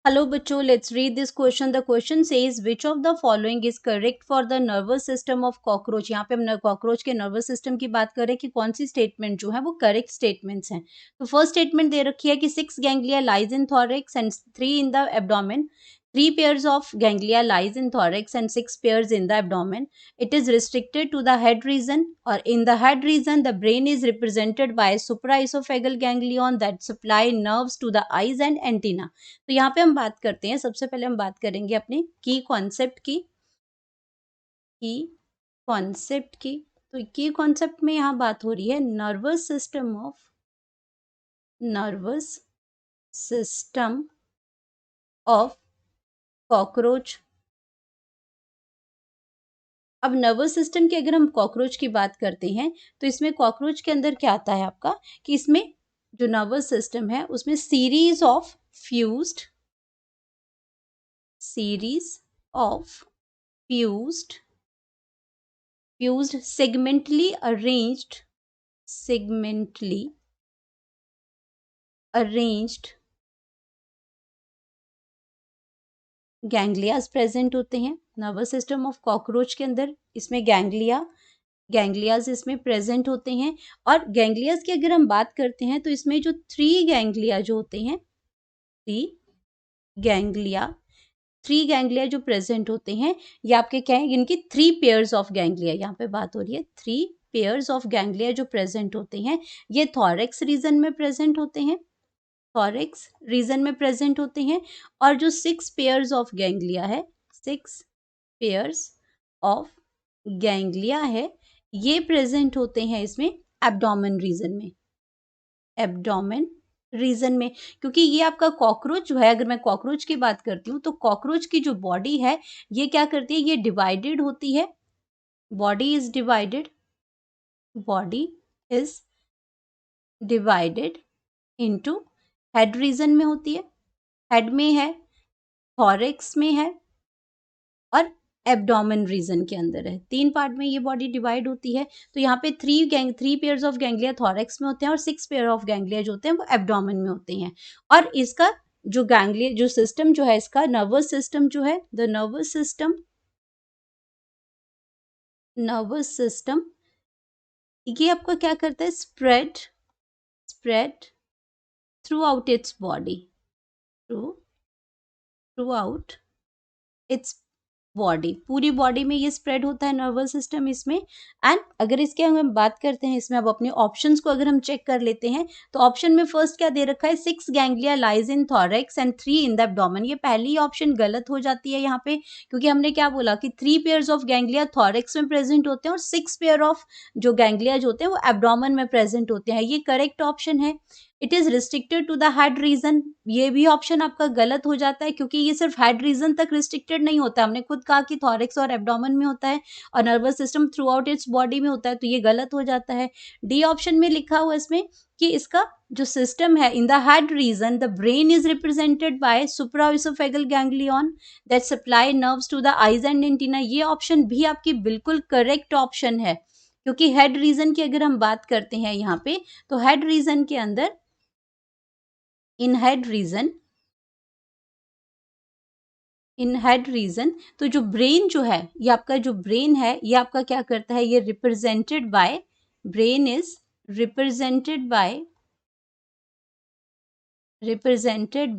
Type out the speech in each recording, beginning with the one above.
Hello बच्चों, let's read this question. The question says which of the following is correct for the nervous system of cockroach. यहाँ पे हम cockroach के nervous system की बात कर रहे हैं कि कौन सी स्टेटमेंट जो है वो करेक्ट स्टेटमेंट्स हैं. तो फर्स्ट स्टेटमेंट दे रखी है कि 6 ganglia lies in thorax and 3 in the abdomen. 3 pairs of ganglia lies in thorax and 6 pairs in the abdomen. It is restricted to the head region, or in the head region the brain is represented by supraesophageal ganglion that supply nerves to the eyes and antenna. तो यहाँ पे हम बात करते हैं, सबसे पहले हम बात करेंगे अपने की कॉन्सेप्ट की. तो की कॉन्सेप्ट में यहाँ बात हो रही है नर्वस सिस्टम ऑफ कॉकरोच. अब नर्वस सिस्टम की अगर हम कॉकरोच की बात करते हैं तो इसमें कॉकरोच के अंदर क्या आता है आपका कि इसमें जो नर्वस सिस्टम है उसमें series of fused segmentally arranged ganglia present होते हैं. नर्वस सिस्टम ऑफ कॉकरोच के अंदर इसमें गैंग्लियाज इसमें प्रेजेंट होते हैं. और गैंग्लियाज की अगर हम बात करते हैं तो इसमें जो 3 गैंग्लिया जो होते हैं, 3 गैंग्लिया जो प्रेजेंट होते हैं ये आपके क्या है, इनकी 3 पेयर्स ऑफ गैंग्लिया यहाँ पे बात हो रही है. 3 पेयर्स ऑफ गैंग्लिया जो प्रेजेंट होते हैं ये थॉरेक्स रीजन में प्रेजेंट होते हैं. और जो 6 पेयर्स ऑफ गैंग्लिया है, 6 पेयर्स ऑफ गैंग्लिया है ये प्रेजेंट होते हैं इसमें एब्डोमेन रीजन में. क्योंकि ये आपका कॉकरोच जो है, अगर मैं कॉकरोच की बात करती हूँ तो कॉकरोच की जो बॉडी है ये क्या करती है, ये डिवाइडेड होती है. Body is divided into head region में होती है, हेड में है, थॉरेक्स में है और एब्डोमेन रीजन के अंदर है. 3 पार्ट में ये बॉडी डिवाइड होती है. तो यहाँ पे 3 पेयर्स ऑफ गैंग्लिया थॉरेक्स में होते हैं और 6 पेयर ऑफ गैंग्लिया जो होते हैं वो एब्डोमेन में होते हैं. और इसका जो गैंग्लिया जो सिस्टम जो है, इसका नर्वस सिस्टम जो है, द नर्वस सिस्टम ये आपका क्या करता है, spread through out its body, पूरी बॉडी में ये स्प्रेड होता है नर्वस सिस्टम इसमें. एंड अगर इसके हम बात करते हैं इसमें, अब अपने ऑप्शंस को अगर हम चेक कर लेते हैं तो ऑप्शन में फर्स्ट क्या दे रखा है, 6 ganglia lies in thorax and 3 in the abdomen. ये पहली ऑप्शन गलत हो जाती है यहाँ पे, क्योंकि हमने क्या बोला कि 3 पेयर्स ऑफ गैंग्लिया थॉरेक्स में प्रेजेंट होते हैं और 6 पेयर ऑफ जो गैंग्लिया जो होते हैं वो एब्डोमेन में प्रेजेंट होते हैं. ये करेक्ट ऑप्शन है. It is restricted to the head region, ये भी ऑप्शन आपका गलत हो जाता है, क्योंकि ये सिर्फ हेड रीजन तक रिस्ट्रिक्टेड नहीं होता है. हमने खुद कहा कि थॉरेक्स और एब्डोमेन में होता है और nervous system through out its body में होता है, तो ये गलत हो जाता है. डी ऑप्शन में लिखा हुआ इसमें कि इसका जो सिस्टम है, in the head region the brain is represented by supraesophageal ganglion that supply nerves to the eyes and antenna. ये ऑप्शन भी आपकी बिल्कुल करेक्ट ऑप्शन है, क्योंकि हेड रीजन की अगर हम बात करते हैं यहाँ पे, तो हेड रीजन के अंदर इन हेड रीजन तो जो ब्रेन जो है, ये आपका जो ब्रेन है ये आपका क्या करता है, ये brain is represented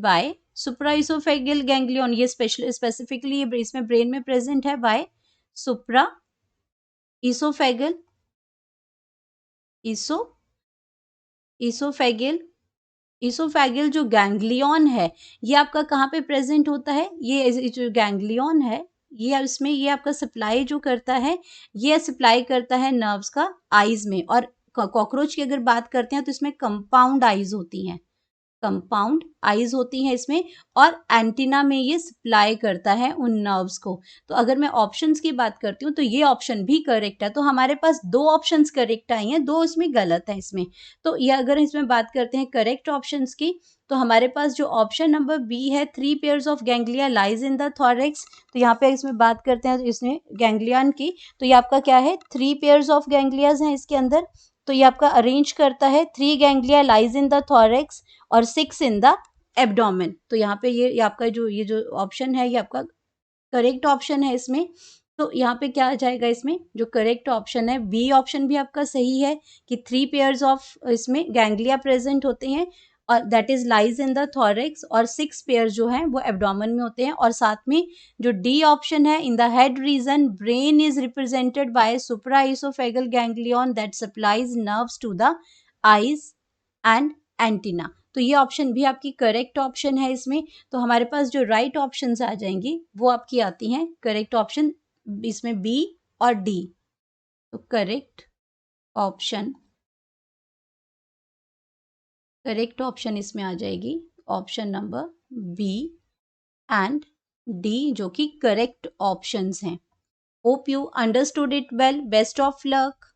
by supraesophageal ganglion. ये स्पेसिफिकली इसमें ब्रेन में प्रेजेंट है बाय इसोफेगल जो गैंग्लियन है ये आपका कहाँ पे प्रेजेंट होता है, ये जो गैंग्लियन है ये इसमें ये आपका सप्लाई जो करता है, ये सप्लाई करता है नर्व्स का आईज में. और कॉकरोच की अगर बात करते हैं तो इसमें कंपाउंड आईज होती हैं इसमें, और एंटीना में ये सप्लाई करता है उन नर्व्स को. तो अगर मैं ऑप्शंस की बात करती हूँ तो ये ऑप्शन भी करेक्ट है. तो हमारे पास 2 ऑप्शंस करेक्ट आई हैं, 2 इसमें गलत है इसमें. तो ये अगर इसमें बात करते हैं करेक्ट ऑप्शंस की, तो हमारे पास जो ऑप्शन नंबर बी है, 3 pairs of ganglia lies in the thorax. तो यहाँ पे इसमें बात करते हैं तो इसमें गैंग्लियन की, तो ये आपका क्या है, 3 पेयर्स ऑफ गैंग्लियाज हैं इसके अंदर. तो ये आपका अरेंज करता है 3 ganglia lies in the thorax और 6 इन द एब्डोमेन। तो यहाँ पे ये आपका ये जो ऑप्शन है ये आपका करेक्ट ऑप्शन है इसमें। तो यहाँ पे क्या आ जाएगा, इसमें जो करेक्ट ऑप्शन है बी ऑप्शन भी आपका सही है कि 3 पेयर्स ऑफ इसमें गैंग्लिया प्रेजेंट होते हैं और that is lies in the thorax, और 6 पेयर जो हैं वो एब्डोमेन में होते हैं। और साथ में जो डी ऑप्शन है, in the head region brain is represented by supraesophageal ganglion that supplies nerves to the eyes and antenna. तो ये ऑप्शन भी आपकी करेक्ट ऑप्शन है इसमें। तो हमारे पास जो राइट ऑप्शंस आ जाएंगी वो आपकी आती हैं करेक्ट ऑप्शन इसमें बी और डी। तो करेक्ट ऑप्शन इसमें आ जाएगी option number B and D, जो कि करेक्ट ऑप्शंस हैं। Hope you understood it well. Best of luck.